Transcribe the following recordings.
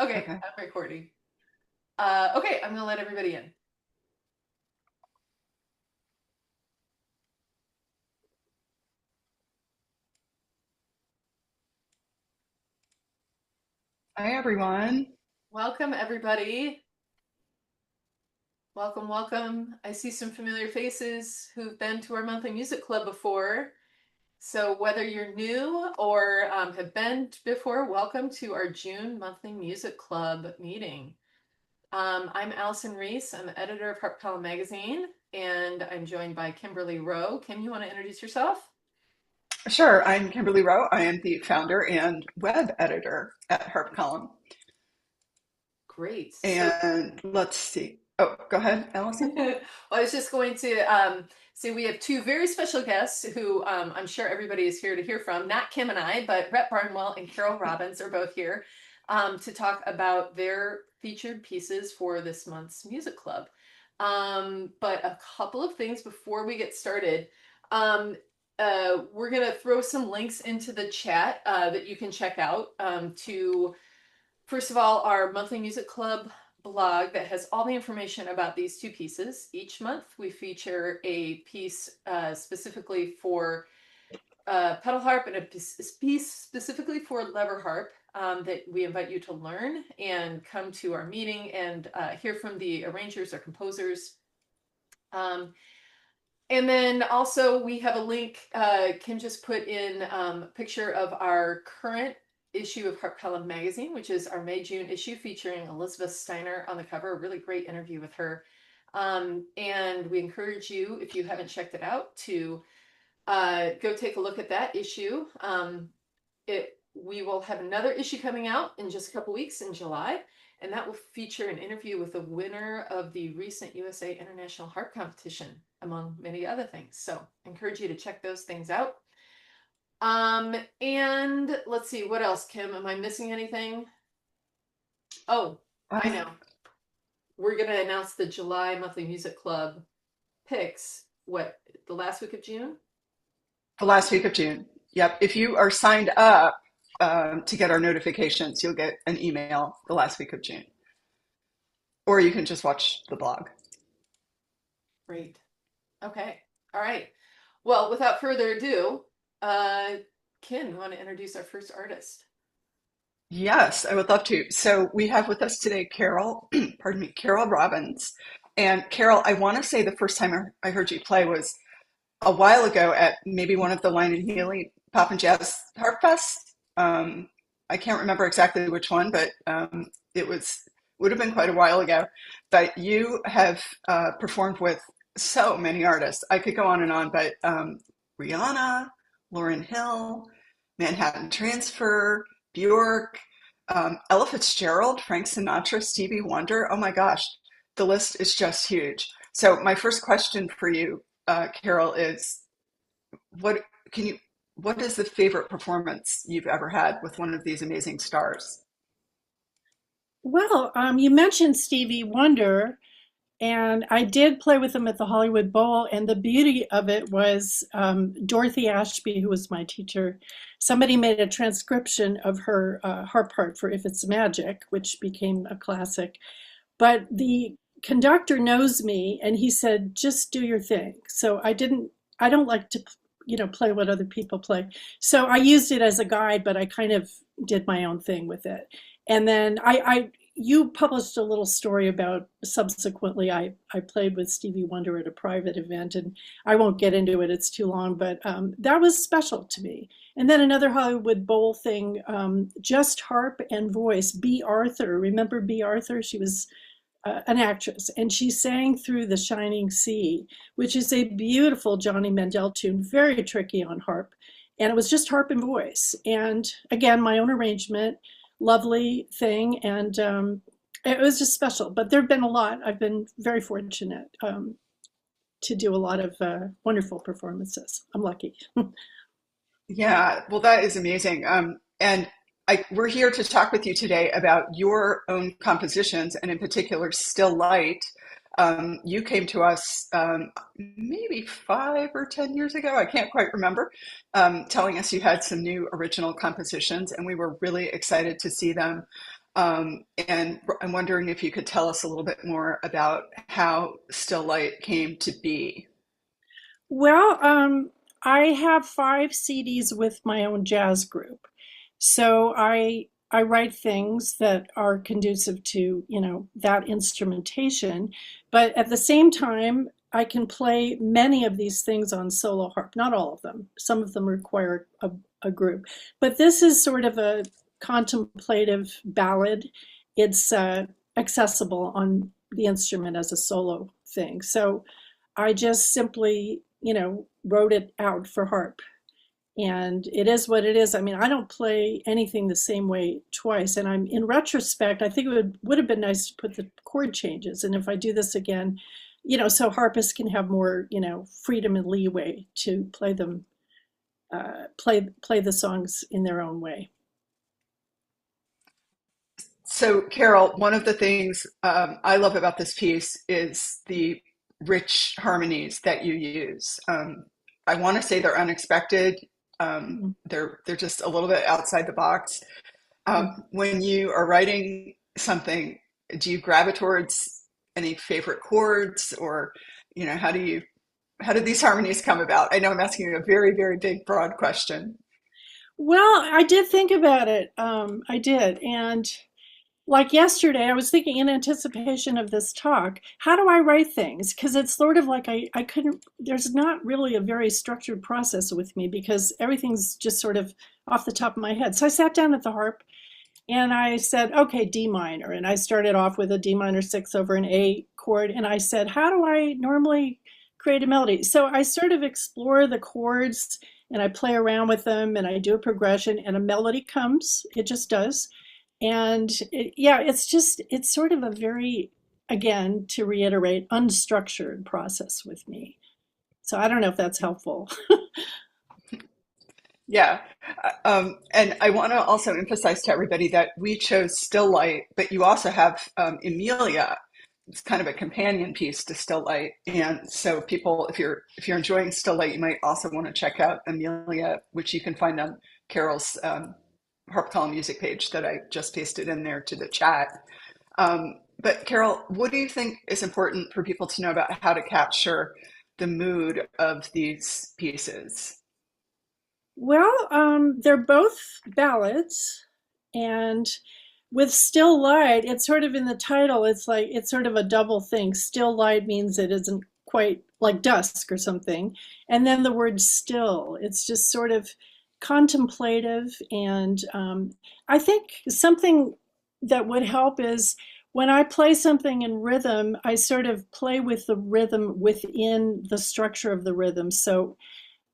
Okay, Okay. I'm recording. Okay, I'm gonna let everybody in. Hi, everyone. Welcome, everybody. Welcome, welcome. I see some familiar faces who've been to our monthly music club before. So whether you're new or have been before, welcome to our June monthly music club meeting. I'm Allison Reese. I'm the editor of Harp magazine, and I'm joined by Kimberly Rowe. Kim, you want to introduce yourself? Sure, I'm Kimberly Rowe. I am the founder and web editor at Harp. Great. So And let's see. Oh, go ahead, Allison. well, I was just going to say we have two very special guests who I'm sure everybody is here to hear from. Not Kim and I, but Rhett Barnwell and Carol Robbins are both here to talk about their featured pieces for this month's music club. But a couple of things before we get started. We're going to throw some links into the chat that you can check out to first of all, our monthly music club blog that has all the information about these two pieces. Each month, we feature a piece specifically for pedal harp and a piece specifically for lever harp that we invite you to learn and come to our meeting and hear from the arrangers or composers. And then also we have a link, Kim just put in a picture of our current issue of Harp magazine, which is our May-June issue featuring Elizabeth Steiner on the cover, a really great interview with her. And we encourage you, if you haven't checked it out, to go take a look at that issue. We will have another issue coming out in just a couple weeks in July, and that will feature an interview with the winner of the recent USA International Harp Competition, among many other things. So I encourage you to check those things out. And let's see, what else, Kim? Am I missing anything? Oh, I Uh, know. We're going to announce the July monthly music club picks, what, the last week of June? the last week of June. Yep. If you are signed up to get our notifications, you'll get an email the last week of June. Or you can just watch the blog. Great. Okay. All right. Well, without further ado, uh, Kim, you want to introduce our first artist? Yes, I would love to. So we have with us today Carol, pardon me, Carol Robbins. And Carol, I want to say the first time I heard you play was a while ago at maybe one of the Line and Healy Pop and Jazz Harp Fest. I can't remember exactly which one, but it would have been quite a while ago. But you have performed with so many artists. I could go on and on, but Rihanna, Lauryn Hill, Manhattan Transfer, Bjork, Ella Fitzgerald, Frank Sinatra, Stevie Wonder. Oh my gosh, the list is just huge. So my first question for you, Carol, is what can you what is the favorite performance you've ever had with one of these amazing stars? Well, you mentioned Stevie Wonder, and I did play with him at the Hollywood Bowl. And the beauty of it was Dorothy Ashby, who was my teacher. Somebody made a transcription of her harp part for If It's Magic, which became a classic. But the conductor knows me, and he said, "Just do your thing." So I don't like to, play what other people play. So I used it as a guide, but I kind of did my own thing with it. And then you published a little story about subsequently I played with Stevie Wonder at a private event, and I won't get into it, it's too long, but that was special to me. And then another Hollywood Bowl thing, just harp and voice. B. Arthur, remember B. Arthur? She was an actress, and she sang through The Shining Sea, which is a beautiful Johnny Mandel tune, very tricky on harp. And it was just harp and voice. And again, my own arrangement, lovely thing. And it was just special. But there have been a lot. I've been very fortunate to do a lot of wonderful performances. I'm lucky. Yeah, well, that is amazing. And we're here to talk with you today about your own compositions, and in particular, Still Light. You came to us maybe 5 or 10 years ago, I can't quite remember, telling us you had some new original compositions, and we were really excited to see them. And I'm wondering if you could tell us a little bit more about how Still Light came to be. Well, I have 5 CDs with my own jazz group. So I write things that are conducive to, that instrumentation, but at the same time, I can play many of these things on solo harp, not all of them. Some of them require a group. But this is sort of a contemplative ballad. It's accessible on the instrument as a solo thing. So I just simply, wrote it out for harp. And it is what it is. I mean, I don't play anything the same way twice. And in retrospect, I think it would have been nice to put the chord changes. And if I do this again, so harpists can have more, freedom and leeway to play them, play the songs in their own way. So, Carol, one of the things I love about this piece is the rich harmonies that you use. I want to say they're unexpected. They're just a little bit outside the box. When you are writing something, do you gravitate towards any favorite chords, or how did these harmonies come about? I know I'm asking you a very, very big, broad question. Well, I did think about it. I did. And like yesterday, I was thinking in anticipation of this talk, how do I write things? Because it's sort of like I couldn't, there's not really a very structured process with me because everything's just sort of off the top of my head. So I sat down at the harp and I said, okay, D minor. And I started off with a D minor 6 over an A chord. And I said, how do I normally create a melody? So I sort of explore the chords and I play around with them and I do a progression and a melody comes. It just does. And it's sort of a very, again, to reiterate, unstructured process with me. So I don't know if that's helpful. Yeah. And I want to also emphasize to everybody that we chose Still Light, but you also have Emilia. It's kind of a companion piece to Still Light. And so people, if you're enjoying Still Light, you might also want to check out Emilia, which you can find on Carol's Harp Column music page that I just pasted in there to the chat. But Carol, what do you think is important for people to know about how to capture the mood of these pieces? Well, they're both ballads, and with Still Light, it's sort of in the title, it's sort of a double thing. Still Light means it isn't quite like dusk or something. And then the word still, it's just sort of contemplative. And I think something that would help is when I play something in rhythm, I sort of play with the rhythm within the structure of the rhythm. So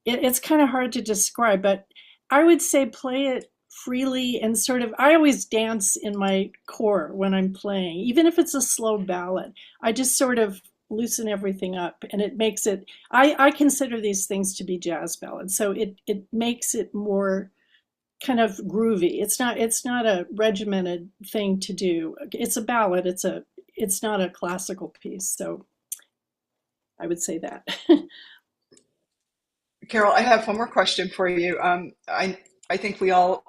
it's kind of hard to describe, but I would say play it freely and sort of, I always dance in my core when I'm playing, even if it's a slow ballad. I just sort of loosen everything up and it makes it, I consider these things to be jazz ballads. So it makes it more kind of groovy. It's not a regimented thing to do. It's a ballad. It's not a classical piece. So I would say that. Carol, I have one more question for you. I think we all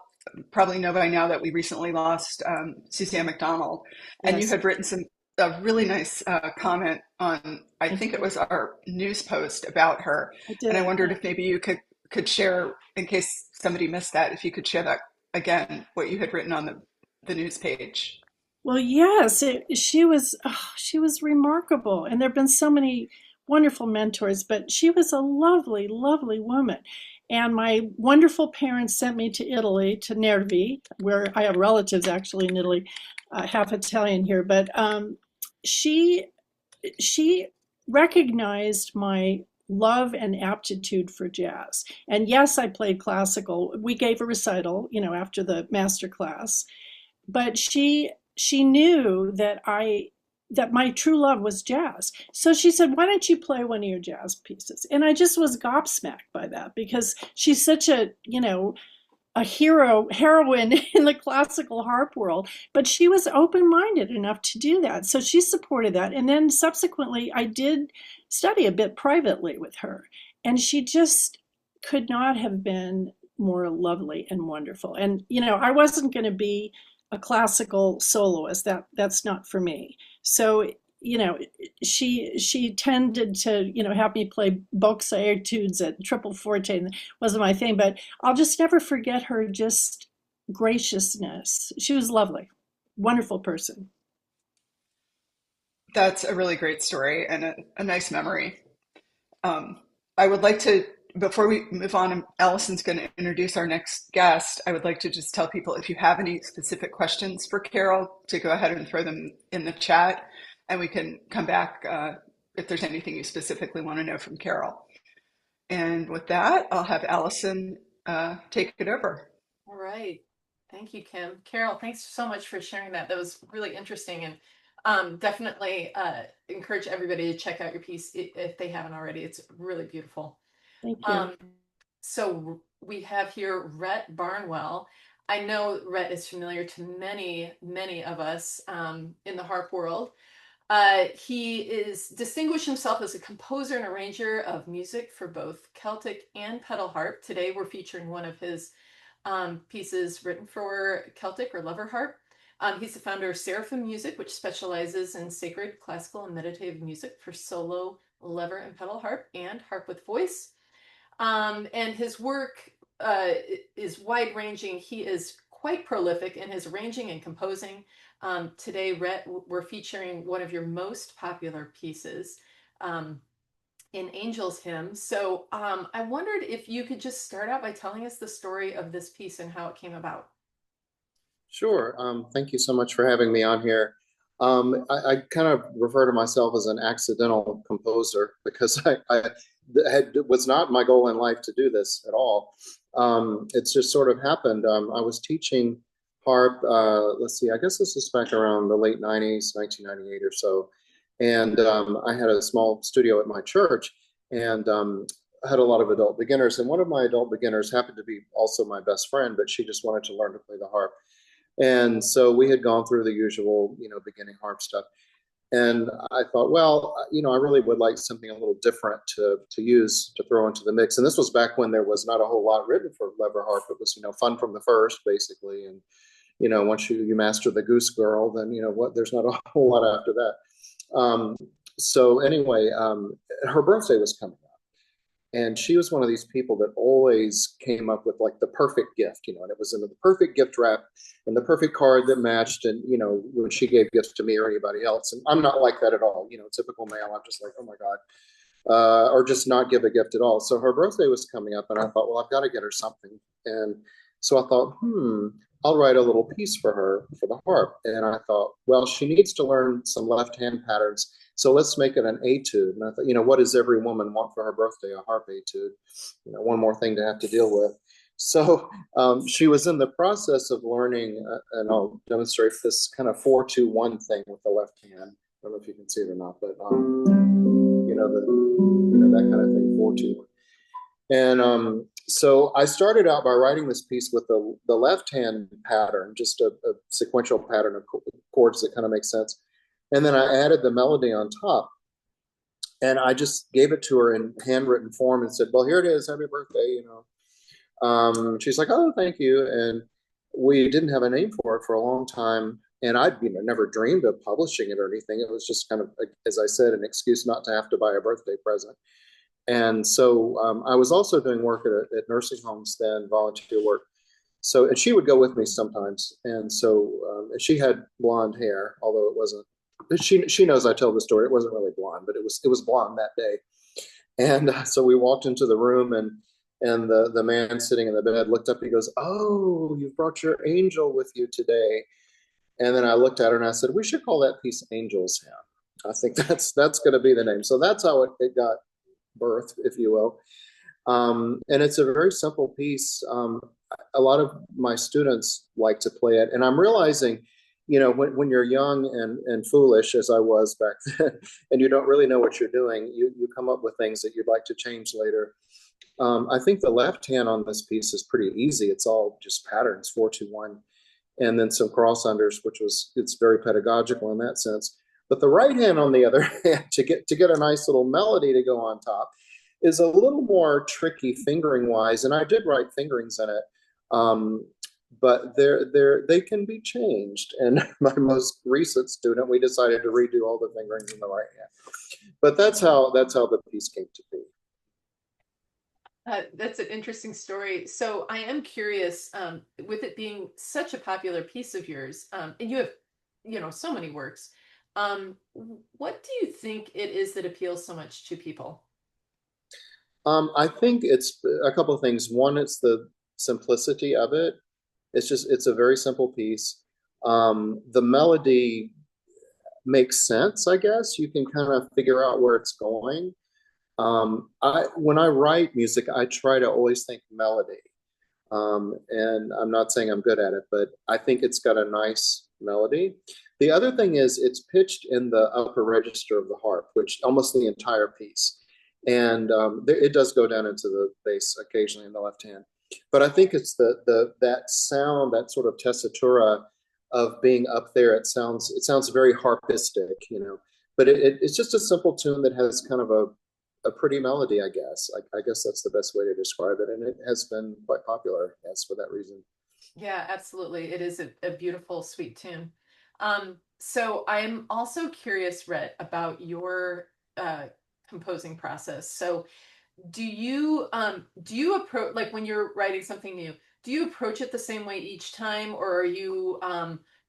probably know by now that we recently lost Suzanne McDonald, and you Yes, had written a really nice comment on, I think it was our news post about her, I and I did. wondered if maybe you could share, in case somebody missed that, if you could share that again, what you had written on the news page. Well, yes, she was remarkable, and there have been so many wonderful mentors, but she was a lovely, lovely woman. And my wonderful parents sent me to Italy, to Nervi, where I have relatives actually in Italy, half Italian here. But she she recognized my love and aptitude for jazz. And yes, I played classical. We gave a recital, after the master class, but she knew that my true love was jazz. So she said, "Why don't you play one of your jazz pieces?" And I just was gobsmacked by that because she's such a heroine in the classical harp world, but she was open-minded enough to do that. So she supported that. And then subsequently, I did study a bit privately with her, and she just could not have been more lovely and wonderful. And I wasn't going to be a classical soloist. That's not for me. So, you know, she tended to, you know, have me play box etudes at triple forte, and wasn't my thing, but I'll just never forget her just graciousness. She was lovely, wonderful person. That's a really great story and a nice memory. Um, I would like to, before we move on, and Allison's going to introduce our next guest, I would like to just tell people if you have any specific questions for Carol to go ahead and throw them in the chat, and we can come back if there's anything you specifically want to know from Carol. And with that, I'll have Allison take it over. All right. Thank you, Kim. Carol, thanks so much for sharing that. That was really interesting, and definitely encourage everybody to check out your piece if they haven't already. It's really beautiful. Thank you. So we have here Rhett Barnwell. I know Rhett is familiar to many, many of us in the harp world. He is distinguished himself as a composer and arranger of music for both Celtic and pedal harp. Today we're featuring one of his pieces written for Celtic or lover harp. He's the founder of Seraphim Music, which specializes in sacred, classical, and meditative music for solo, lever, and pedal harp, and harp with voice. And his work is wide-ranging. He is quite prolific in his arranging and composing. Today, Rhett, we're featuring one of your most popular pieces in Angel's Hymn. So I wondered if you could just start out by telling us the story of this piece and how it came about. Sure. Thank you so much for having me on here. I kind of refer to myself as an accidental composer because it was not my goal in life to do this at all. It's just sort of happened. I was teaching harp, let's see, I guess this is back around the late 90s, 1998 or so. And I had a small studio at my church, and I had a lot of adult beginners. And one of my adult beginners happened to be also my best friend, but she just wanted to learn to play the harp. And so we had gone through the usual, beginning harp stuff. And I thought, well, I really would like something a little different to use, to throw into the mix. And this was back when there was not a whole lot written for lever harp. It was, fun from the first, basically. And, once you master the Goose Girl, then, there's not a whole lot after that. So anyway, her birthday was coming up. And she was one of these people that always came up with like the perfect gift, and it was in the perfect gift wrap and the perfect card that matched. And, when she gave gifts to me or anybody else, and I'm not like that at all, typical male. I'm just like, oh my God, or just not give a gift at all. So her birthday was coming up and I thought, well, I've got to get her something. And so I thought, I'll write a little piece for her for the harp. And I thought, well, she needs to learn some left hand patterns. So let's make it an etude. And I thought, what does every woman want for her birthday? A harp etude. One more thing to have to deal with. So she was in the process of learning, and I'll demonstrate this kind of 4-2-1 thing with the left hand. I don't know if you can see it or not, but that kind of thing, 4-2-1. And so I started out by writing this piece with the left hand pattern, just a sequential pattern of chords that kind of makes sense. And then I added the melody on top. And I just gave it to her in handwritten form and said, well, here it is. Happy birthday, She's like, oh, thank you. And we didn't have a name for it for a long time. And I'd never dreamed of publishing it or anything. It was just kind of, as I said, an excuse not to have to buy a birthday present. And so I was also doing work at nursing homes then, volunteer work. So, and she would go with me sometimes. And so she had blonde hair, although it wasn't. She knows I tell the story. It wasn't really blonde, but it was blonde that day. And so we walked into the room, and the man sitting in the bed looked up. He goes, "Oh, you've brought your angel with you today." And then I looked at her and I said, "We should call that piece Angel's Hymn. I think that's going to be the name." So that's how it got birth, if you will. And it's a very simple piece. A lot of my students like to play it, and I'm realizing, when you're young and foolish, as I was back then, and you don't really know what you're doing, you come up with things that you'd like to change later. I think the left hand on this piece is pretty easy. It's all just patterns, 4-2-1, and then some cross unders, it's very pedagogical in that sense. But the right hand, on the other hand, to get a nice little melody to go on top, is a little more tricky fingering wise. And I did write fingerings in it. but they can be changed. And my most recent student, we decided to redo all the fingerings in the right hand. But that's how the piece came to be. That's an interesting story. So I am curious, with it being such a popular piece of yours, and you have, so many works. What do you think it is that appeals so much to people? I think it's a couple of things. One, it's the simplicity of it. It's a very simple piece. The melody makes sense, I guess. You can kind of figure out where it's going. When I write music, I try to always think melody. And I'm not saying I'm good at it, but I think it's got a nice melody. The other thing is it's pitched in the upper register of the harp, which almost the entire piece. And it does go down into the bass occasionally in the left hand. But I think it's that sound, that sort of tessitura of being up there. It sounds very harpistic, But it's just a simple tune that has kind of a pretty melody, I guess. I guess that's the best way to describe it, and it has been quite popular, yes, for that reason. Yeah, absolutely. It is a beautiful, sweet tune. So I'm also curious, Rhett, about your composing process. So do you approach, like when you're writing something new, do you approach it the same way each time, or are you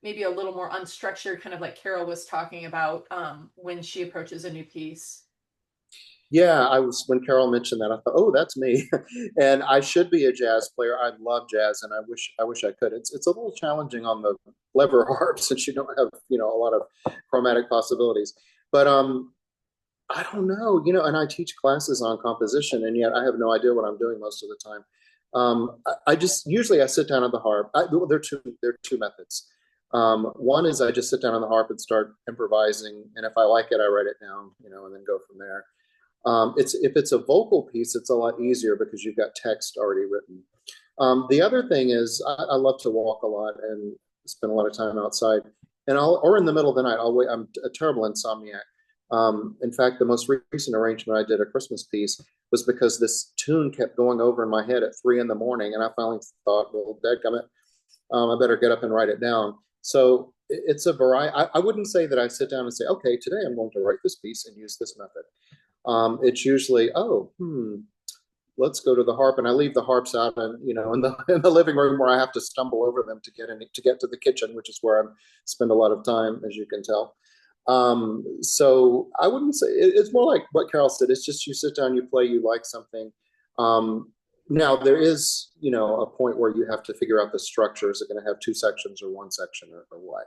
maybe a little more unstructured, kind of like Carol was talking about when she approaches a new piece? Yeah, when Carol mentioned that, I thought, oh, that's me. And I should be a jazz player. I love jazz, and I wish I could. It's a little challenging on the lever harp since you don't have, a lot of chromatic possibilities. But I don't know, and I teach classes on composition, and yet I have no idea what I'm doing most of the time. I just usually I sit down at the harp. Well, there are two methods. One is I just sit down on the harp and start improvising, and if I like it, I write it down, and then go from there. If it's a vocal piece, it's a lot easier because you've got text already written. The other thing is I love to walk a lot and spend a lot of time outside, and or in the middle of the night. I'll wait. I'm a terrible insomniac. In fact, the most recent arrangement I did, a Christmas piece, was because this tune kept going over in my head at 3 in the morning, and I finally thought, well, dadgummit, I better get up and write it down. So it's a variety. I wouldn't say that I sit down and say, okay, today I'm going to write this piece and use this method. It's usually, let's go to the harp, and I leave the harps out, and in the living room where I have to stumble over them to get to the kitchen, which is where I spend a lot of time, as you can tell. So I wouldn't say it's more like what Carol said. It's just you sit down, you play, you like something. Now there is, a point where you have to figure out the structure. Is it going to have two sections or one section or what?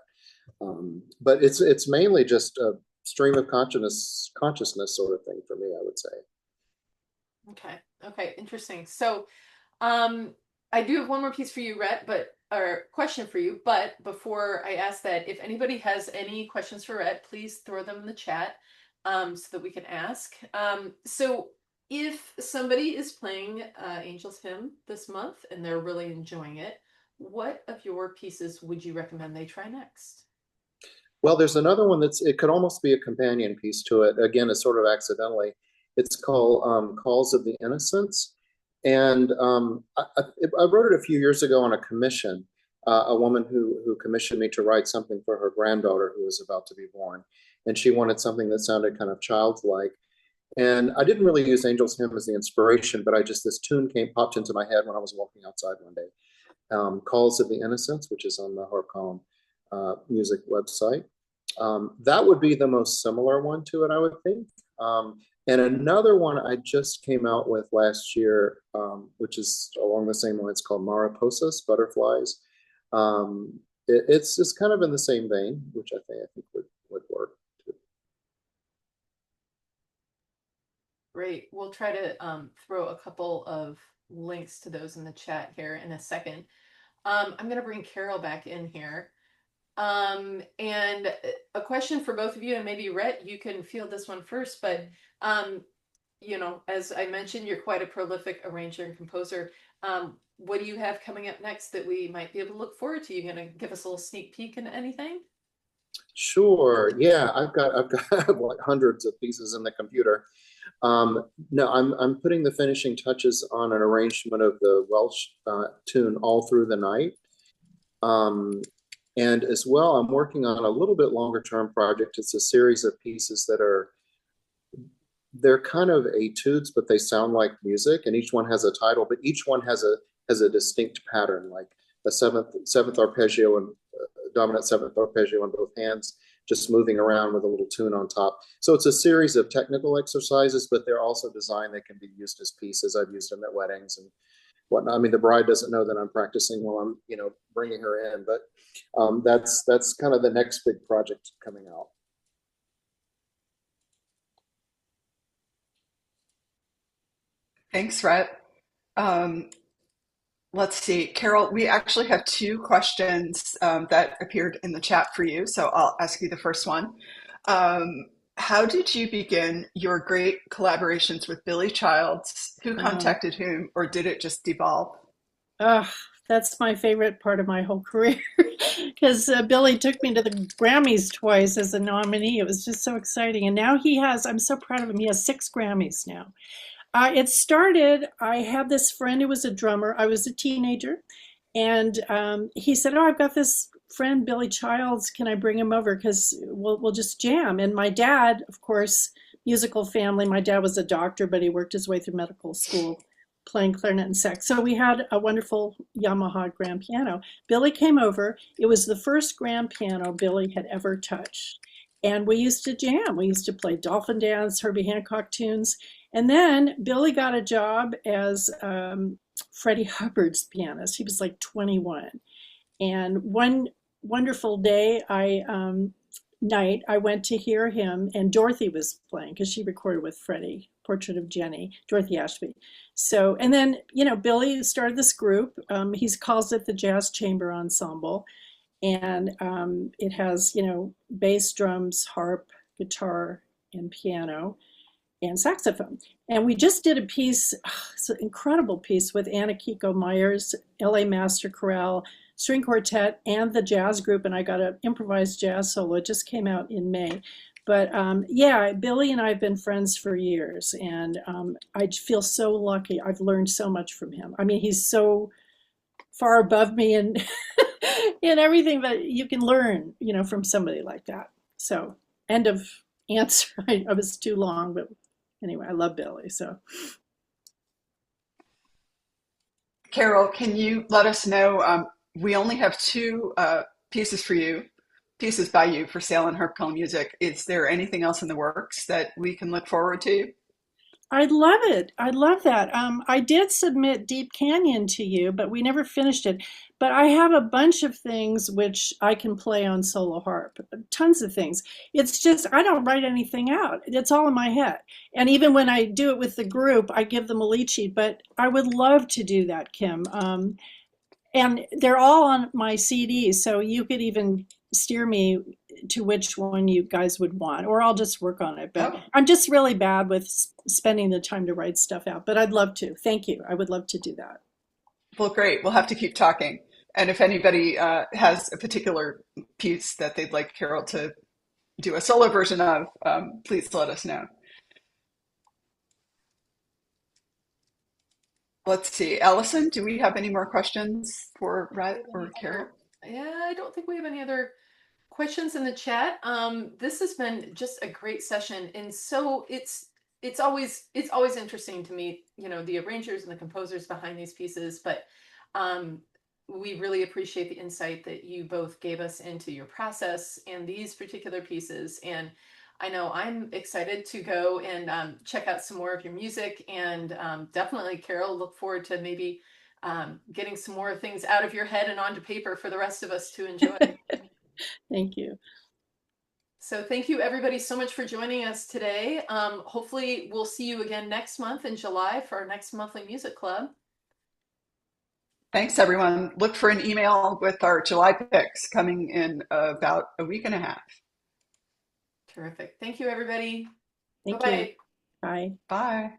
But it's mainly just a stream of consciousness sort of thing for me, I would say. Okay. Okay. Interesting. So, I do have one more piece for you, Rhett, or question for you. But before I ask that, if anybody has any questions for Rhett, please throw them in the chat, so that we can ask. So if somebody is playing Angel's Hymn this month and they're really enjoying it, what of your pieces would you recommend they try next? Well, there's another one it could almost be a companion piece to it. Again, it's sort of accidentally. It's called Calls of the Innocents. And I wrote it a few years ago on a commission, a woman who commissioned me to write something for her granddaughter who was about to be born. And she wanted something that sounded kind of childlike. And I didn't really use Angel's Hymn as the inspiration, but this tune popped into my head when I was walking outside one day. Calls of the Innocents, which is on the Harp Column music website. That would be the most similar one to it, I would think. And another one I just came out with last year, which is along the same lines, called Mariposas, Butterflies. It's just kind of in the same vein, which I think would work. Great. We'll try to throw a couple of links to those in the chat here in a second. I'm going to bring Carol back in here. And a question for both of you, and maybe Rhett, you can field this one first, but as I mentioned, you're quite a prolific arranger and composer. What do you have coming up next that we might be able to look forward to? You going to give us a little sneak peek into anything? Sure. Yeah, I've got like hundreds of pieces in the computer. No, I'm putting the finishing touches on an arrangement of the Welsh tune All Through the Night. Um, and as well, I'm working on a little bit longer term project. It's a series of pieces that are, they're kind of etudes, but they sound like music, and each one has a title, but each one has a distinct pattern, like a seventh arpeggio and dominant seventh arpeggio in both hands, just moving around with a little tune on top. So it's a series of technical exercises, but they're also designed, they can be used as pieces. I've used them at weddings and whatnot. I mean, the bride doesn't know that I'm practicing while I'm, bringing her in, but that's kind of the next big project coming out. Thanks, Rhett. Um, let's see, Carol, we actually have two questions that appeared in the chat for you, so I'll ask you the first one. How did you begin your great collaborations with Billy Childs? Who Oh, contacted whom, or did it just devolve? oh, that's my favorite part of my whole career because Billy took me to the Grammys twice as a nominee. It was just so exciting. And now I'm so proud of him. He has 6 Grammys now. It started, I had this friend who was a drummer. I was a teenager, and he said, "Oh, I've got this friend, Billy Childs. Can I bring him over? Because we'll just jam." And my dad, of course, musical family. My dad was a doctor, but he worked his way through medical school playing clarinet and sax. So we had a wonderful Yamaha grand piano. Billy came over. It was the first grand piano Billy had ever touched. And we used to jam. We used to play Dolphin Dance, Herbie Hancock tunes. And then Billy got a job as Freddie Hubbard's pianist. He was like 21. And one wonderful day, night, I went to hear him, and Dorothy was playing because she recorded with Freddie, Portrait of Jenny, Dorothy Ashby. So, and then, Billy started this group. He calls it the Jazz Chamber Ensemble. And it has, bass, drums, harp, guitar, and piano and saxophone. And we just did a piece, it's an incredible piece with Anna Kiko Myers, LA Master Chorale, String Quartet, and the jazz group. And I got an improvised jazz solo. It just came out in May. But yeah, Billy and I have been friends for years. And I feel so lucky. I've learned so much from him. I mean, he's so far above me and in everything that you can learn, from somebody like that. So, end of answer. I was too long, but anyway, I love Billy. So, Carol, can you let us know? We only have two pieces for you, pieces by you for sale on Harp Call Music. Is there anything else in the works that we can look forward to? I'd love it. I'd love that. I did submit Deep Canyon to you, but we never finished it. But I have a bunch of things which I can play on solo harp, tons of things. It's just, I don't write anything out. It's all in my head. And even when I do it with the group, I give them a lead sheet. But I would love to do that, Kim. And they're all on my CD, so you could even steer me to which one you guys would want, or I'll just work on it. But Oh, I'm just really bad with spending the time to write stuff out. But I'd love to. Thank you. I would love to do that. well, great. We'll have to keep talking. And if anybody has a particular piece that they'd like Carol to do a solo version of, please let us know. Let's see. Allison, do we have any more questions for Rhett or Carol? Yeah, I don't think we have any other questions in the chat. This has been just a great session, and so it's always interesting to meet, the arrangers and the composers behind these pieces. But we really appreciate the insight that you both gave us into your process and these particular pieces. And I know I'm excited to go and check out some more of your music, and definitely, Carol, look forward to maybe getting some more things out of your head and onto paper for the rest of us to enjoy. Thank you. So thank you everybody so much for joining us today. Hopefully we'll see you again next month in July for our next monthly music club. Thanks, everyone. Look for an email with our July picks coming in about a week and a half. Terrific. Thank you, everybody. Thank you. Bye-bye. Bye. Bye.